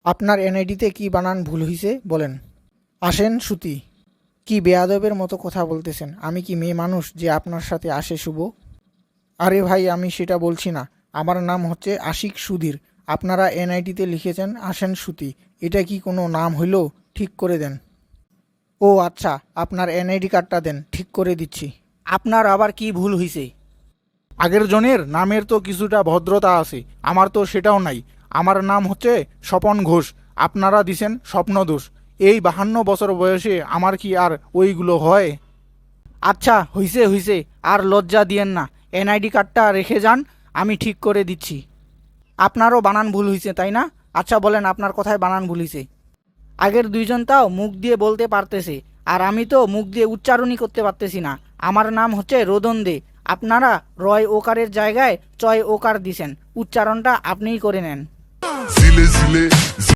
আপনার এনআইডিতে কি বানান ভুল হইছে বলেন। আসেন সুতি। কি বেয়াদবের মতো কথা বলতেছেন? আমি কি মেয়ে মানুষ যে আপনার সাথে আসে শুভ? আরে ভাই, আমি সেটা বলছি না। আমার নাম হচ্ছে আশিক সুধীর। আপনারা এনআইডিতে লিখেছেন আসেন সুতি। এটা কি কোনো নাম হইল? ঠিক করে দেন। ও আচ্ছা, আপনার এনআইডি কার্ডটা দেন, ঠিক করে দিচ্ছি। আপনার আবার কি ভুল হইছে? আগের জনের নামের তো কিছুটা ভদ্রতা আছে, আমার তো সেটাও নাই। আমার নাম হচ্ছে স্বপন ঘোষ, আপনারা দিছেন স্বপ্নদোষ। এই 52 বছর বয়সে আমার কি আর ওইগুলো হয়? আচ্ছা হইছে হইছে, আর লজ্জা দিয়েন না। এনআইডি কার্ডটা রেখে যান, আমি ঠিক করে দিচ্ছি। আপনারও বানান ভুল হইছে তাই না? আচ্ছা বলেন আপনার কথায় বানান ভুল হইছে। আগের দুইজন তাও মুখ দিয়ে বলতে পারতেছে, আর আমি তো মুখ দিয়ে উচ্চারণই করতে পারতেছি না। আমার নাম হচ্ছে রোদন দে। আপনারা রয় ওকারের জায়গায় চয় ওকার দিছেন, উচ্চারণটা আপনিই করে নেন।